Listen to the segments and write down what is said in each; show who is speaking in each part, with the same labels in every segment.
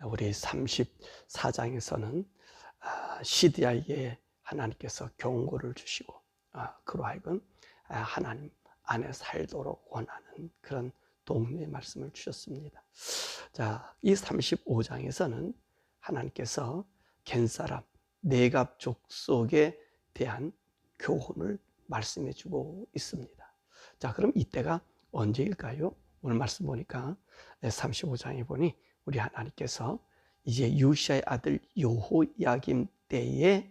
Speaker 1: 우리 34장에서는 시디아에게 하나님께서 경고를 주시고 그로 하여금 하나님 안에 살도록 원하는 그런 도움의 말씀을 주셨습니다. 자, 이 35장에서는 하나님께서 겐사람 네갑 족속에 대한 교훈을 말씀해 주고 있습니다. 자, 그럼 이때가 언제일까요? 오늘 말씀 보니까 35장에 보니 우리 하나님께서 이제 요시아의 아들 여호야김 때에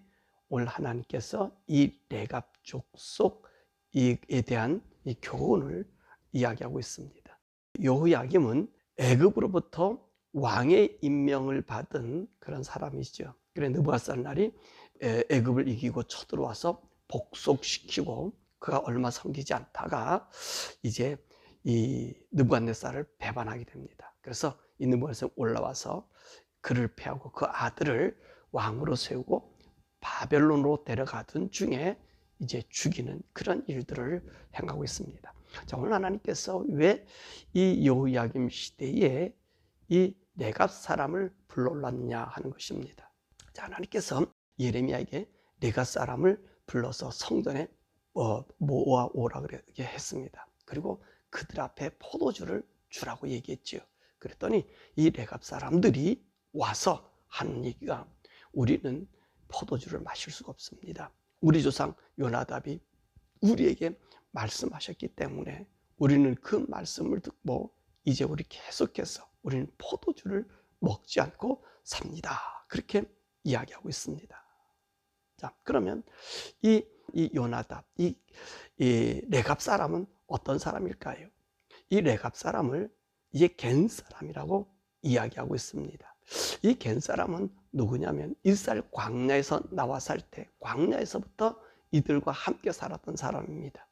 Speaker 1: 오늘 하나님께서 이 레갑 족속에 대한 이 교훈을 이야기하고 있습니다. 여호야김은 애굽으로부터 왕의 임명을 받은 그런 사람이죠. 그래 느부갓네살이 애굽을 이기고 쳐들어와서 복속시키고 그가 얼마 섬기지 않다가 이제 이 느부갓네살을 배반하게 됩니다. 그래서 이 느부갓네살이 올라와서 그를 패하고 그 아들을 왕으로 세우고 바벨론으로 데려가던 중에 이제 죽이는 그런 일들을 행하고 있습니다. 자, 오늘 하나님께서 왜 이 여호야김 시대에 이 네갑 사람을 불러올랐냐 하는 것입니다. 자, 하나님께서 예레미야에게 네갑 사람을 불러서 성전에 모아오라 그렇게 했습니다. 그리고 그들 앞에 포도주를 주라고 얘기했지요. 그랬더니 이 레갑 사람들이 와서 하는 얘기가 우리는 포도주를 마실 수가 없습니다. 우리 조상 요나답이 우리에게 말씀하셨기 때문에 우리는 그 말씀을 듣고 이제 우리 계속해서 우리는 포도주를 먹지 않고 삽니다. 그렇게 이야기하고 있습니다. 자, 그러면 이 요나답, 이 레갑 사람은 어떤 사람일까요? 이 레갑 사람을 이제 겐 사람이라고 이야기하고 있습니다. 이 겐 사람은 누구냐면 이스라엘 광야에서 나와 살 때 광야에서부터 이들과 함께 살았던 사람입니다.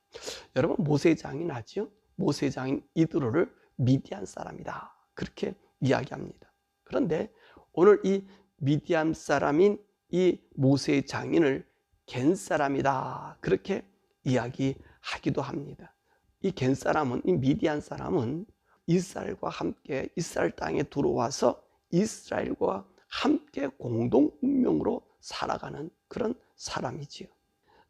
Speaker 1: 여러분 모세의 장인 아죠? 모세의 장인 이드로를 미디안 사람이다 그렇게 이야기합니다. 그런데 오늘 이 미디안 사람인 이 모세의 장인을 겐 사람이다 그렇게 이야기하기도 합니다. 이 겐 사람은, 이 미디안 사람은 이스라엘과 함께 이스라엘 땅에 들어와서 이스라엘과 함께 공동 운명으로 살아가는 그런 사람이지요.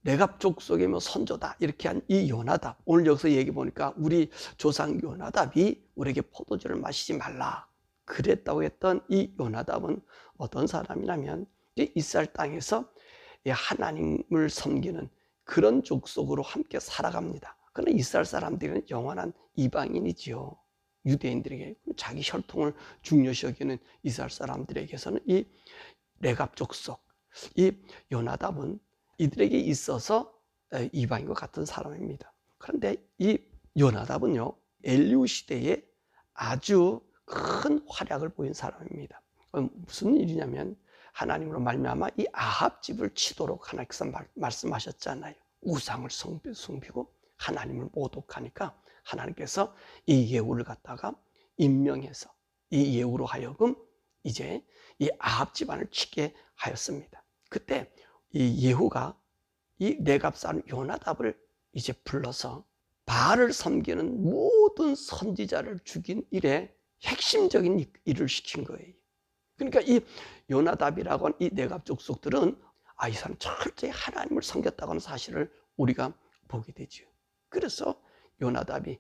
Speaker 1: 레갑 족속의 선조다 이렇게 한 이 요나답, 오늘 여기서 얘기 보니까 우리 조상 요나답이 우리에게 포도주를 마시지 말라 그랬다고 했던 이 요나답은 어떤 사람이냐면 이스라엘 땅에서 하나님을 섬기는 그런 족속으로 함께 살아갑니다. 그러나 이스라엘 사람들은 영원한 이방인이지요. 유대인들에게 자기 혈통을 중요시 여기는 이스라엘 사람들에게서는 이 레갑 족속, 이 요나답은 이들에게 있어서 이방인과 같은 사람입니다. 그런데 이 요나답은요 엘리후 시대에 아주 큰 활약을 보인 사람입니다. 무슨 일이냐면 하나님으로 말미암아 이 아합 집을 치도록 하나님께서 말씀하셨잖아요. 우상을 섬기고 하나님을 모독하니까 하나님께서 이 예후를 갖다가 임명해서 이 예후로 하여금 이제 이 아합 집안을 치게 하였습니다. 그때 이 예후가 이 레갑 사람 요나답을 이제 불러서 바알을 섬기는 모든 선지자를 죽인 일에 핵심적인 일을 시킨 거예요. 그러니까 이 요나답이라고 하는 이 네갑 족속들은 이 사람 철저히 하나님을 섬겼다고 하는 사실을 우리가 보게 되죠. 그래서 요나답이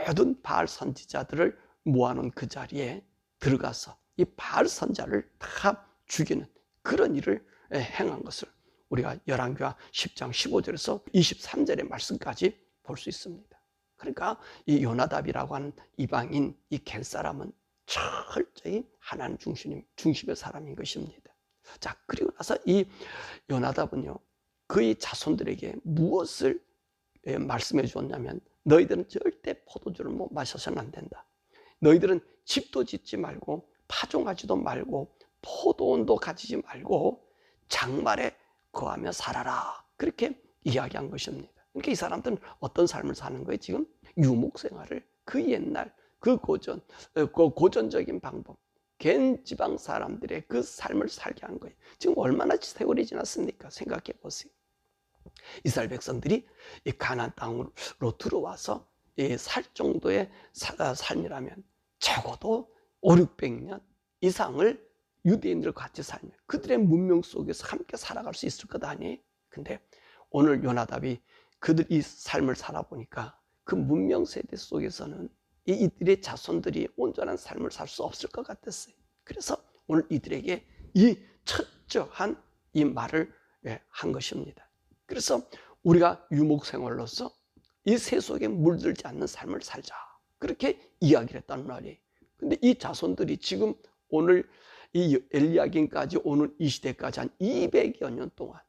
Speaker 1: 모든 바알 선지자들을 모아놓은 그 자리에 들어가서 이 바알 선자를 다 죽이는 그런 일을 행한 것을 우리가 열왕기하 10장 15절에서 23절의 말씀까지 볼 수 있습니다. 그러니까 이 요나답이라고 하는 이방인 이 겐 사람은 철저히 하나님 중심의 사람인 것입니다. 자, 그리고 나서 이 요나답은요 그의 자손들에게 무엇을 말씀해 주었냐면 너희들은 절대 포도주를 마셔서는 안 된다. 너희들은 집도 짓지 말고 파종하지도 말고 포도원도 가지지 말고 장말에 거하며 살아라. 그렇게 이야기한 것입니다. 그러니까 이 사람들은 어떤 삶을 사는 거예요? 지금 유목 생활을 그 옛날 그 고전적인 방법 겐 지방 사람들의 그 삶을 살게 한 거예요. 지금 얼마나 세월이 지났습니까? 생각해 보세요. 이스라엘 백성들이 이 가나안 땅으로 들어와서 살 정도의 삶이라면 적어도 500~600년 이상을 유대인들과 같이 살면 그들의 문명 속에서 함께 살아갈 수 있을 것 아니에요? 근데 오늘 요나답이 그들 이 삶을 살아보니까 그 문명 세대 속에서는 이들의 자손들이 온전한 삶을 살 수 없을 것 같았어요. 그래서 오늘 이들에게 이 철저한 이 말을 한 것입니다. 그래서 우리가 유목 생활로서 이 세 속에 물들지 않는 삶을 살자, 그렇게 이야기를 했단 말이에요. 근데 이 자손들이 지금 오늘 이 엘리야긴까지 오는 이 시대까지 한 200여 년 동안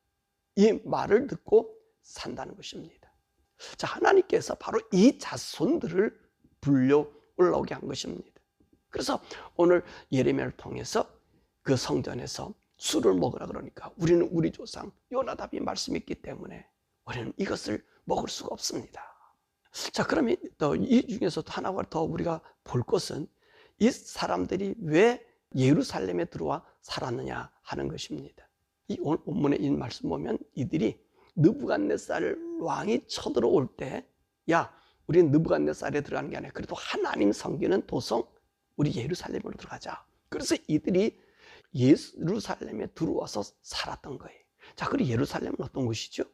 Speaker 1: 이 말을 듣고 산다는 것입니다. 자, 하나님께서 바로 이 자손들을 불려 올라오게 한 것입니다. 그래서 오늘 예레미야를 통해서 그 성전에서 술을 먹으라 그러니까 우리는 우리 조상 요나답이 말씀했기 때문에 우리는 이것을 먹을 수가 없습니다. 자, 그러면 또 이 중에서도 하나가 더 우리가 볼 것은 이 사람들이 왜 예루살렘에 들어와 살았느냐 하는 것입니다. 이 오늘 본문의 이 말씀 보면 이들이 느부갓네살 왕이 쳐들어올 때, 야, 우리는 느부갓네살에 들어가는 게 아니라 그래도 하나님 섬기는 도성 우리 예루살렘으로 들어가자. 그래서 이들이 예루살렘에 들어와서 살았던 거예요. 자, 그리고 예루살렘은 어떤 곳이죠?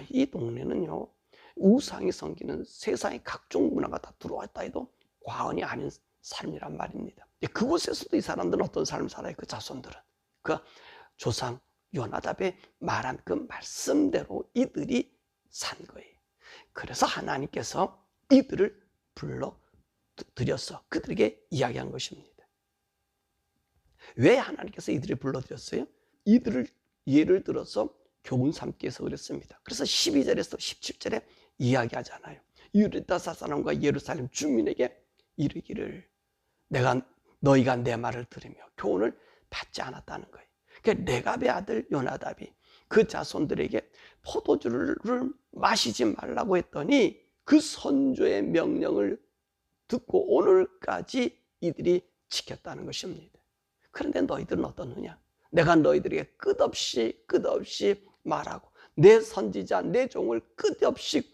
Speaker 1: 이 동네는요, 우상이 섬기는 세상의 각종 문화가 다 들어왔다 해도 과언이 아닌 삶이란 말입니다. 그곳에서도 이 사람들은 어떤 삶을 살아요? 그 자손들은 그 조상 요나답의 말한 그 말씀대로 이들이 산 거예요. 그래서 하나님께서 이들을 불러들여서 그들에게 이야기한 것입니다. 왜 하나님께서 이들을 불러들였어요? 이들을 예를 들어서 교훈 삼기 위해서 그랬습니다. 그래서 12절에서 17절에 이야기하잖아요. 유다 사람과 예루살렘 주민에게 이르기를 너희가 내 말을 들으며 교훈을 받지 않았다는 거예요. 그러니까 레갑의 아들 요나답이 그 자손들에게 포도주를 마시지 말라고 했더니 그 선조의 명령을 듣고 오늘까지 이들이 지켰다는 것입니다. 그런데 너희들은 어떻느냐? 내가 너희들에게 끝없이 말하고 내 선지자 내 종을 끝없이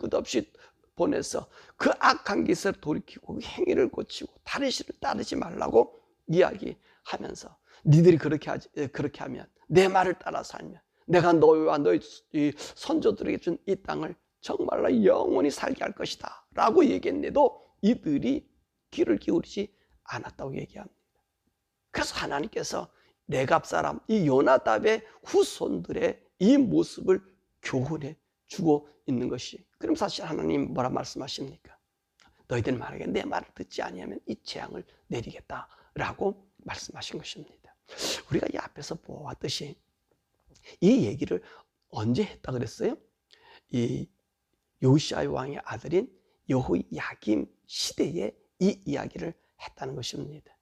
Speaker 1: 보내서 그 악한 기세를 돌이키고 그 행위를 고치고 다른 신을 따르지 말라고 이야기하면서 니들이 그렇게 하면 내 말을 따라 살면 내가 너희와 너희 선조들에게 준 이 땅을 정말로 영원히 살게 할 것이다 라고 얘기했는데도 이들이 귀를 기울이지 않았다고 얘기합니다. 그래서 하나님께서 레갑 사람 이 요나답의 후손들의 이 모습을 교훈해 주고 있는 것이, 그럼 사실 하나님 뭐라 말씀하십니까? 너희들 만약에 내 말을 듣지 아니하면 이 재앙을 내리겠다라고 말씀하신 것입니다. 우리가 이 앞에서 보았듯이 이 얘기를 언제 했다 그랬어요? 이 요시야 왕의 아들인 여호야김 시대에 이 이야기를 했다는 것입니다.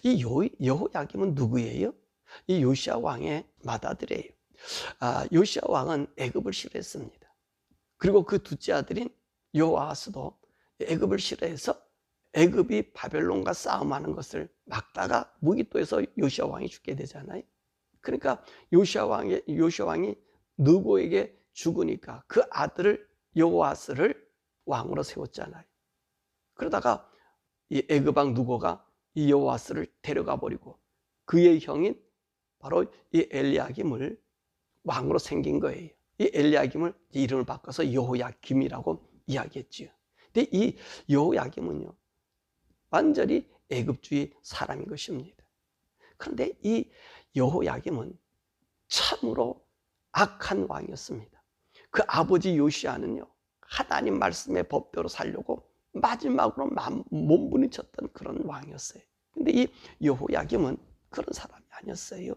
Speaker 1: 이 여호야김은 누구예요? 이 요시야 왕의 맏아들이에요. 요시야 왕은 애굽을 싫어했습니다. 그리고 그 둘째 아들인 여호아스도 애굽을 싫어해서 애굽이 바벨론과 싸움하는 것을 막다가 무기토에서 요시야 왕이 죽게 되잖아요. 그러니까 요시야 왕이 느고에게 죽으니까 그 아들을 여호아스를 왕으로 세웠잖아요. 그러다가 이 애굽 왕 느고가 이 여호아스를 데려가 버리고 그의 형인 바로 이 엘리야김을 왕으로 생긴 거예요. 이 엘리야김을 이름을 바꿔서 여호야김이라고 이야기했지요. 근데 이 여호야김은요, 완전히 애굽주의 사람인 것입니다. 그런데 이 여호야김은 참으로 악한 왕이었습니다. 그 아버지 요시야는요, 하나님 말씀의 법대로 살려고 마지막으로 몸부림쳤던 그런 왕이었어요. 근데 이 여호야김은 그런 사람이 아니었어요.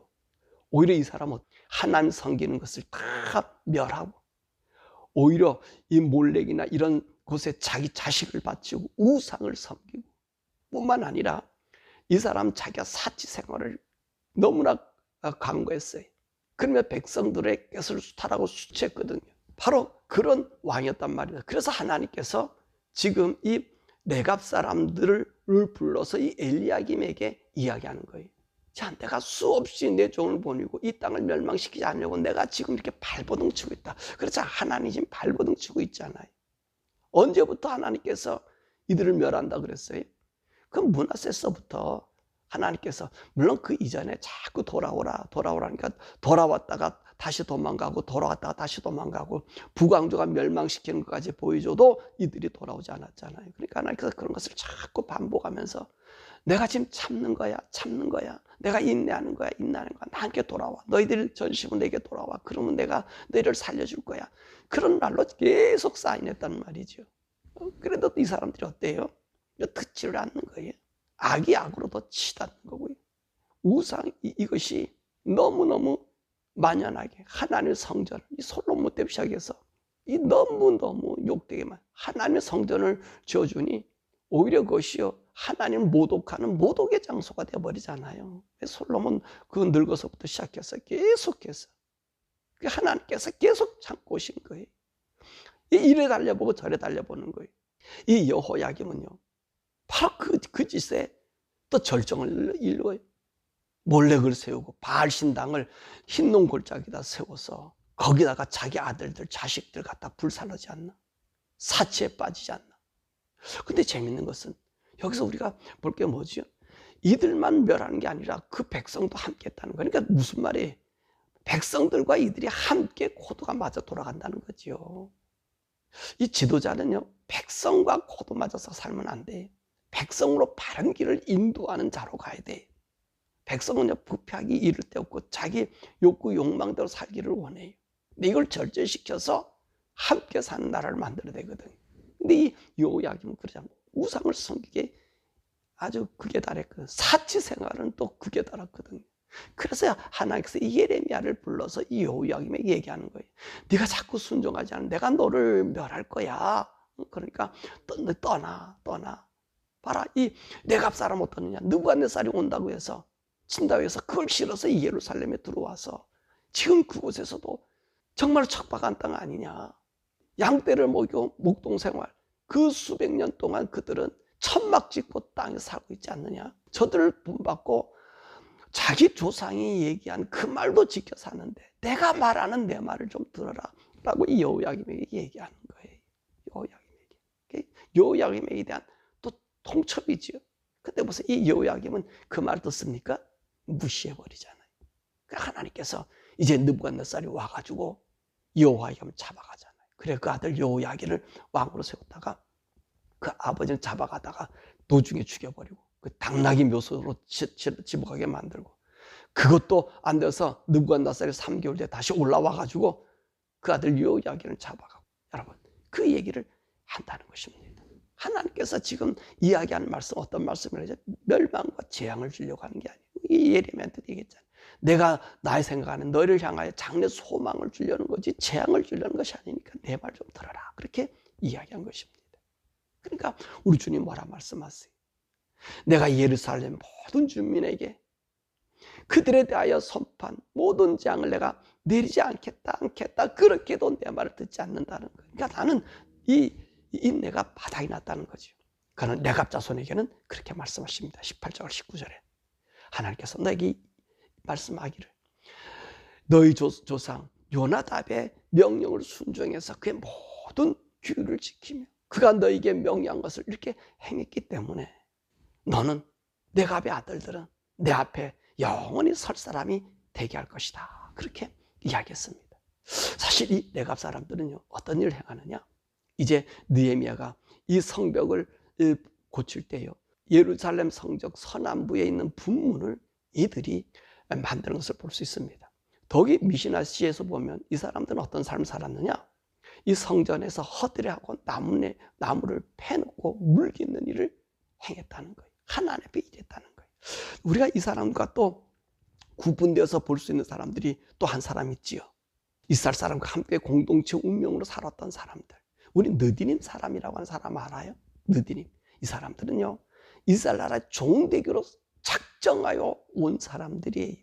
Speaker 1: 오히려 이 사람은 하나님 섬기는 것을 다 멸하고 오히려 이 몰렉이나 이런 곳에 자기 자식을 바치고 우상을 섬기고 뿐만 아니라 이 사람 자기가 사치 생활을 너무나 강구했어요. 그러면 백성들의 꾀를 수탈하고 수치했거든요. 바로 그런 왕이었단 말이에요. 그래서 하나님께서 지금 이 레갑 사람들을 불러서 이 엘리야김에게 이야기하는 거예요. 자, 내가 수없이 내 종을 보내고 이 땅을 멸망시키지 않으려고 내가 지금 이렇게 발버둥 치고 있다. 그렇죠? 하나님이 지금 발버둥 치고 있잖아요. 언제부터 하나님께서 이들을 멸한다 그랬어요? 그 므낫세서부터 하나님께서 물론 그 이전에 자꾸 돌아오라니까 돌아왔다가 다시 도망가고 돌아왔다가 다시 도망가고 북왕조가 멸망시키는 것까지 보여줘도 이들이 돌아오지 않았잖아요. 그러니까 하나님께서 그런 것을 자꾸 반복하면서 내가 지금 참는 거야. 내가 인내하는 거야. 나한테 돌아와. 너희들 전심은 내게 돌아와. 그러면 내가 너희를 살려줄 거야. 그런 말로 계속 사인했단 말이죠. 그래도 이 사람들이 어때요? 듣지를 않는 거예요. 악이 악으로 더 치닫는 거고요. 우상 이것이 너무너무 만연하게 하나님의 성전을 이 솔로몬 때 시작해서 이 너무너무 욕되게만 하나님의 성전을 지어주니 오히려 그것이요 하나님을 모독하는 모독의 장소가 되어버리잖아요. 솔로몬 그 늙어서부터 시작해서 계속해서 하나님께서 계속 참고 오신 거예요. 이래 달려보고 저래 달려보는 거예요. 이 여호야김은요 바로 그 짓에 또 절정을 이루어요. 몰렉을 세우고 바알 신당을 흰농 골짜기다 세워서 거기다가 자기 아들들 자식들 갖다 불살르지 않나? 사치에 빠지지 않나? 근데 재밌는 것은 여기서 우리가 볼 게 뭐죠? 이들만 멸하는 게 아니라 그 백성도 함께 했다는 거예요. 그러니까 무슨 말이에요? 백성들과 이들이 함께 코드가 맞아 돌아간다는 거죠. 이 지도자는요 백성과 코드 맞아서 살면 안 돼요. 백성으로 바른 길을 인도하는 자로 가야 돼요. 백성은요 부패하기 이를 데 없고 자기 욕구 욕망대로 살기를 원해요. 근데 이걸 절제시켜서 함께 사는 나라를 만들어야 되거든요. 근데 이 여호야김은 그러지 않고 우상을 섬기게 아주 극에 달했거든요. 사치 생활은 또 극에 달았거든요. 그래서 하나님께서 이 예레미야를 불러서 이 여호야김에게 얘기하는 거예요. 네가 자꾸 순종하지 않으면 내가 너를 멸할 거야. 그러니까 떠나. 봐라, 이 네갑 사람 어떠느냐? 느부갓네살이 온다고 해서 친다고 해서 그걸 싫어서 이 예루살렘에 들어와서 지금 그곳에서도 정말 척박한 땅 아니냐? 양떼를 먹이고 목동 생활 그 수백 년 동안 그들은 천막 짓고 땅에 살고 있지 않느냐? 저들을 본받고 자기 조상이 얘기한 그 말도 지켜 사는데 내가 말하는 내 말을 좀 들어라 라고 이 여호야김에게 얘기하는 거예요. 여호야김에게 대한 또 통첩이지요. 근데 무슨 이 여호야김은 그 말 듣습니까? 무시해버리잖아요. 그러니까 하나님께서 이제 느부갓네살이 와가지고 여호야김을 잡아가잖아요. 그래 그 아들 여호야김을 왕으로 세웠다가 그 아버지는 잡아가다가 도중에 죽여버리고 그 당나귀 묘소로 집어가게 만들고 그것도 안 돼서 느부갓네살이 3개월 뒤에 다시 올라와가지고 그 아들 여호야김을 잡아가고 여러분 그 얘기를 한다는 것입니다. 하나님께서 지금 이야기하는 말씀 어떤 말씀을 하죠? 멸망과 재앙을 주려고 하는 게 아니에요. 이 예레미야한테 얘기했잖아요. 내가 나의 생각하는 너희를 향하여 장래 소망을 주려는 거지 재앙을 주려는 것이 아니니까 내 말 좀 들어라. 그렇게 이야기한 것입니다. 그러니까 우리 주님 뭐라 말씀하세요? 내가 예루살렘 모든 주민에게 그들에 대하여 선판 모든 재앙을 내가 내리지 않겠다. 그렇게도 내 말을 듣지 않는다는 거예요. 그러니까 나는 이 인내가 바닥이 났다는 거죠. 그는 레갑 자손에게는 그렇게 말씀하십니다. 18절 19절에 하나님께서 너에게 말씀하기를 너희 조상 요나답의 명령을 순종해서 그의 모든 규율을 지키며 그가 너에게 명령한 것을 이렇게 행했기 때문에 너는 레갑의 아들들은 내 앞에 영원히 설 사람이 되게 할 것이다. 그렇게 이야기했습니다. 사실 이 레갑 사람들은요 어떤 일을 행하느냐? 이제 느헤미야가 이 성벽을 고칠 때요 예루살렘 성적 서남부에 있는 분문을 이들이 만드는 것을 볼 수 있습니다. 더기 미시나시에서 보면 이 사람들은 어떤 삶을 살았느냐? 이 성전에서 허드레하고 나무를 패놓고 물 깃는 일을 행했다는 거예요. 하나님 앞에 일했다는 거예요. 우리가 이 사람과 또 구분되어서 볼 수 있는 사람들이 또 한 사람 있지요. 이스라엘 사람과 함께 공동체 운명으로 살았던 사람들. 우리 느디님 사람이라고 하는 사람 알아요? 느디님. 이 사람들은요 이스라엘 나라의 종대교로 작정하여 온 사람들이에요.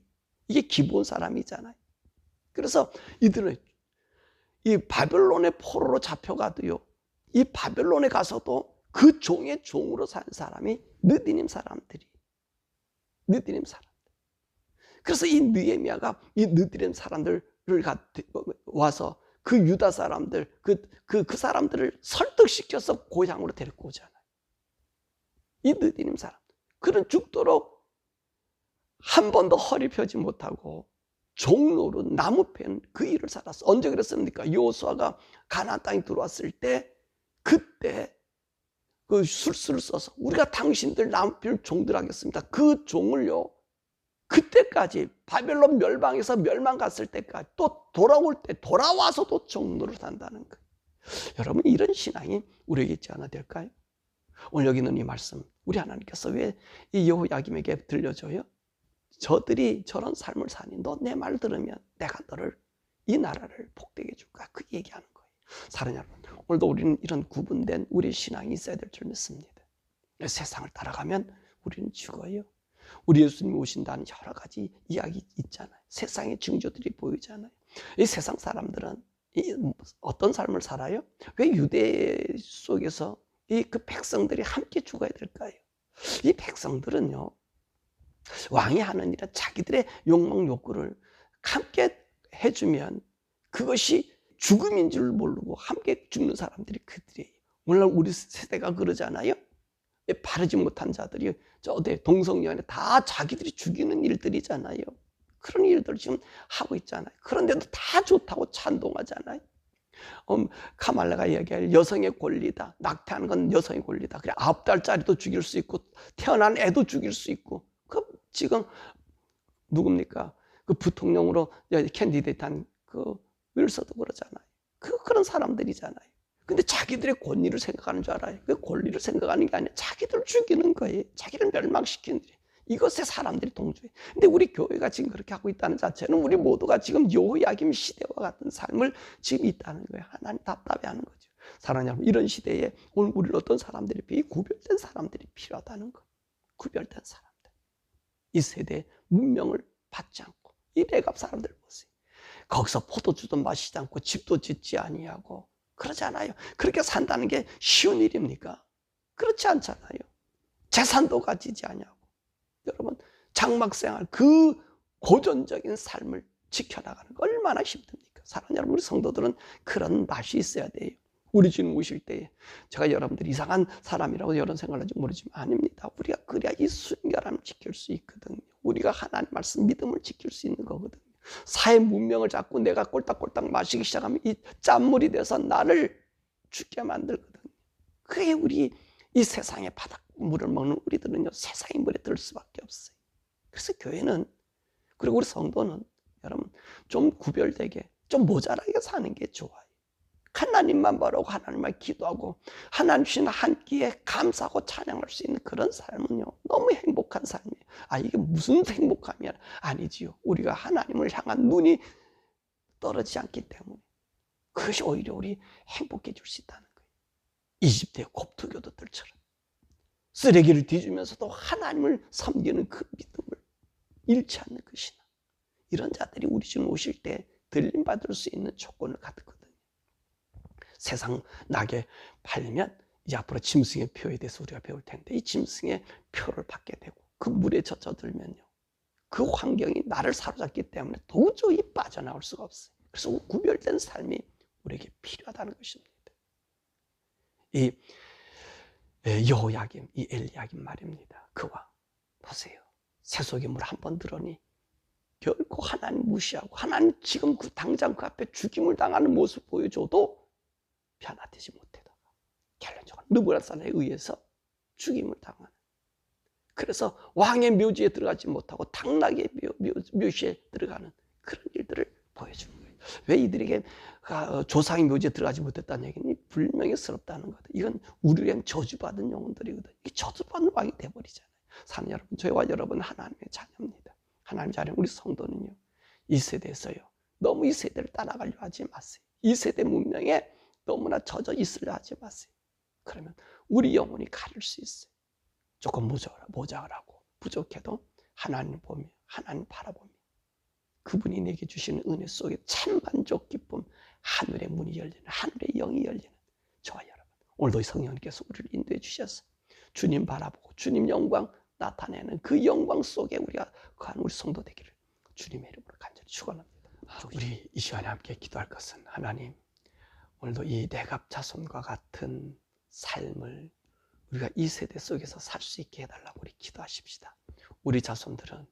Speaker 1: 이게 기본 사람이잖아요. 그래서 이들은 이 바벨론의 포로로 잡혀가도요 이 바벨론에 가서도 그 종의 종으로 산 사람이 느디님 사람들이. 그래서 이 느헤미야가 이 느디님 사람들을 와서 그 유다 사람들, 그 사람들을 설득시켜서 고향으로 데리고 오잖아요. 이 느디님 사람. 그는 죽도록 한 번도 허리 펴지 못하고 종로로 나무 패는 그 일을 살았어. 언제 그랬습니까? 여호수아가 가나안 땅에 들어왔을 때 그때 그 술수를 써서 우리가 당신들 나무 필 종들 하겠습니다. 그 종을요, 그때까지 바벨론 멸망에서 멸망 갔을 때까지 또 돌아올 때 돌아와서도 종로를 산다는 거예요. 여러분, 이런 신앙이 우리에게 있지 않아야 될까요? 오늘 여기 있는 이 말씀, 우리 하나님께서 왜 이 여호야김에게 들려줘요? 저들이 저런 삶을 사니 너 내 말 들으면 내가 너를 이 나라를 복되게 해줄까? 그 얘기하는 거예요. 사랑하는 여러분, 오늘도 우리는 이런 구분된 우리 신앙이 있어야 될 줄 믿습니다. 세상을 따라가면 우리는 죽어요. 우리 예수님이 오신다는 여러 가지 이야기 있잖아요. 세상의 징조들이 보이잖아요. 이 세상 사람들은 어떤 삶을 살아요? 왜 유대 속에서 그 백성들이 함께 죽어야 될까요? 이 백성들은요, 왕이 하는 일은 자기들의 욕망 욕구를 함께 해주면 그것이 죽음인 줄 모르고 함께 죽는 사람들이 그들이에요. 오늘날 우리 세대가 그러잖아요. 바르지 못한 자들이 저 동성연애 다 자기들이 죽이는 일들이잖아요. 그런 일들을 지금 하고 있잖아요. 그런데도 다 좋다고 찬동하잖아요. 카말라가 이야기할 여성의 권리다. 낙태하는 건 여성의 권리다. 그래 9달짜리도 죽일 수 있고 태어난 애도 죽일 수 있고. 지금 누굽니까? 그 부통령으로 캔디데이트한 그 윌서도 그러잖아요. 그런 사람들이잖아요. 근데 자기들의 권리를 생각하는 줄 알아요. 그 권리를 생각하는 게 아니라 자기들을 죽이는 거예요. 자기를 멸망시키는 일이에요. 이것에 사람들이 동조해요. 근데 우리 교회가 지금 그렇게 하고 있다는 자체는 우리 모두가 지금 여호야김 시대와 같은 삶을 지금 있다는 거예요. 하나님 답답해하는 거죠. 사랑하는 여러분, 이런 시대에 오늘 우리 어떤 사람들이 이 구별된 사람들이 필요하다는 거예요. 구별된 사람들. 이 세대의 문명을 받지 않고 이 레갑 사람들 보세요. 거기서 포도주도 마시지 않고 집도 짓지 아니하고 그러잖아요. 그렇게 산다는 게 쉬운 일입니까? 그렇지 않잖아요. 재산도 가지지 아니하고. 여러분, 장막생활 그 고전적인 삶을 지켜나가는 거 얼마나 힘듭니까? 사랑하는 여러분, 우리 성도들은 그런 맛이 있어야 돼요. 우리 주님 오실 때에 제가 여러분들 이상한 사람이라고 여러분 생각할지 모르지만 아닙니다. 우리가 그래야 이 순결함을 지킬 수 있거든요. 우리가 하나님 말씀 믿음을 지킬 수 있는 거거든요. 사회 문명을 잡고 내가 꼴딱꼴딱 마시기 시작하면 이 짠물이 돼서 나를 죽게 만들거든요. 그게 우리 이 세상의 바닥물을 먹는 우리들은요, 세상의 물에 들 수밖에 없어요. 그래서 교회는, 그리고 우리 성도는 여러분 좀 구별되게 좀 모자라게 사는 게 좋아요. 하나님만 바라고 하나님만 기도하고 하나님 주신 한 끼에 감사하고 찬양할 수 있는 그런 삶은요, 너무 행복한 삶이에요. 이게 무슨 행복함이야? 아니지요. 우리가 하나님을 향한 눈이 떨어지지 않기 때문에 그것이 오히려 우리 행복해 줄 수 있다는 거예요. 이집트의 곱두교도들처럼 쓰레기를 뒤주면서도 하나님을 섬기는 그 믿음을 잃지 않는 그 신앙. 이런 자들이 우리 주님 오실 때 들림받을 수 있는 조건을 갖거든요. 세상 낙에 팔리면 이제 앞으로 짐승의 표에 대해서 우리가 배울 텐데, 이 짐승의 표를 받게 되고 그 물에 젖어들면요, 그 환경이 나를 사로잡기 때문에 도저히 빠져나올 수가 없어요. 그래서 구별된 삶이 우리에게 필요하다는 것입니다. 이 여호야김, 이 엘리야김 말입니다. 그와 보세요. 세속의 물 한 번 들으니 결코 하나님 무시하고 하나님 지금 당장 그 앞에 죽임을 당하는 모습 보여줘도 변화되지 못하다가 결론적으로 느부갓네살에 의해서 죽임을 당하는, 그래서 왕의 묘지에 들어가지 못하고 당나귀의 묘지에 들어가는 그런 일들을 보여주는 거예요. 왜 이들에게 조상의 묘지에 들어가지 못했다는 얘기는 불명예스럽다는 거다. 이건 우리에겐 저주받은 영혼들이거든. 이 저주받은 왕이 돼버리잖아요. 사는 여러분, 저희와 여러분 하나님의 자녀입니다. 하나님의 자녀, 우리 성도는요, 이 세대에서요, 너무 이 세대를 따라가려 하지 마세요. 이 세대 문명에 너무나 젖어 있으려 하지 마세요. 그러면 우리 영혼이 가릴 수 있어요. 조금 모자라고 부족해도 하나님 보며, 하나님 바라보며 그분이 내게 주시는 은혜 속에 참 만족, 기쁨, 하늘의 문이 열리는, 하늘의 영이 열리는 저와 여러분, 오늘도 성령님께서 우리를 인도해 주셔서 주님 바라보고 주님 영광 나타내는 그 영광 속에 우리가 거하는 우리 성도 되기를 주님의 이름으로 간절히 축원합니다. 우리 이 시간에 함께 기도할 것은, 하나님, 오늘도 이 레갑 자손과 같은 삶을 우리가 이 세대 속에서 살 수 있게 해달라고 우리 기도하십시다. 우리 자손들은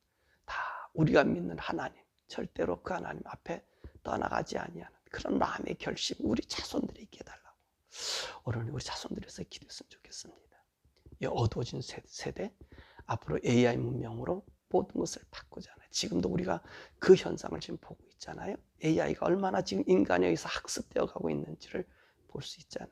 Speaker 1: 우리가 믿는 하나님, 절대로 그 하나님 앞에 떠나가지 아니하는 그런 마음의 결심 우리 자손들이 있게 해달라고 오늘 우리 자손들에서 기도했으면 좋겠습니다. 이 어두워진 세대 앞으로 AI 문명으로 모든 것을 바꾸잖아요. 지금도 우리가 그 현상을 지금 보고 있잖아요. AI가 얼마나 지금 인간에 의해서 학습되어 가고 있는지를 볼 수 있잖아요.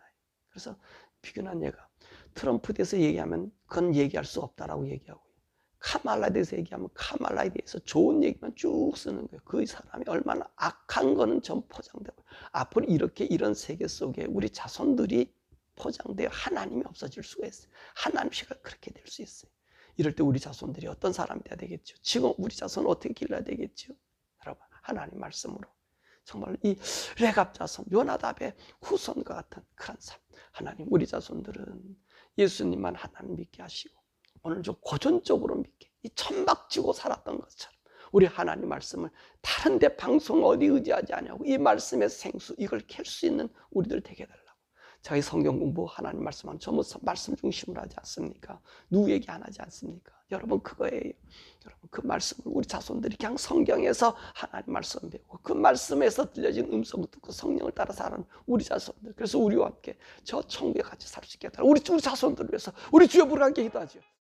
Speaker 1: 그래서 비근한 예가 트럼프에 대해서 얘기하면 그건 얘기할 수 없다라고 얘기하고요. 카말라에 대해서 얘기하면 카말라에 대해서 좋은 얘기만 쭉 쓰는 거예요. 그 사람이 얼마나 악한 거는 전 포장되고 앞으로 이렇게 이런 세계 속에 우리 자손들이 포장되어 하나님이 없어질 수가 있어요. 하나님씨가 그렇게 될 수 있어요. 이럴 때 우리 자손들이 어떤 사람이 돼야 되겠죠? 지금 우리 자손은 어떻게 길러야 되겠죠? 여러분 하나님 말씀으로 정말 이 레갑 자손 요나답의 후손과 같은 그런 삶 하나님 우리 자손들은 예수님만 하나님 믿게 하시고 오늘 좀 고전적으로 믿게 이 천막지고 살았던 것처럼 우리 하나님 말씀을 다른 데 방송 어디 의지하지 않냐고 이 말씀의 생수 이걸 캘 수 있는 우리들 되게 해달라고 저희 성경 공부 하나님 말씀은 전부 말씀 중심으로 하지 않습니까? 누구 얘기 안 하지 않습니까? 여러분 그거예요. 여러분 그 말씀을 우리 자손들이 그냥 성경에서 하나님 말씀 배우고 그 말씀에서 들려진 음성을 듣고 성령을 따라 사는 우리 자손들 그래서 우리와 함께 저 천국에 같이 살 수 있게 해달라고 우리 자손들을 위해서 우리 주여 부르게 기도하죠.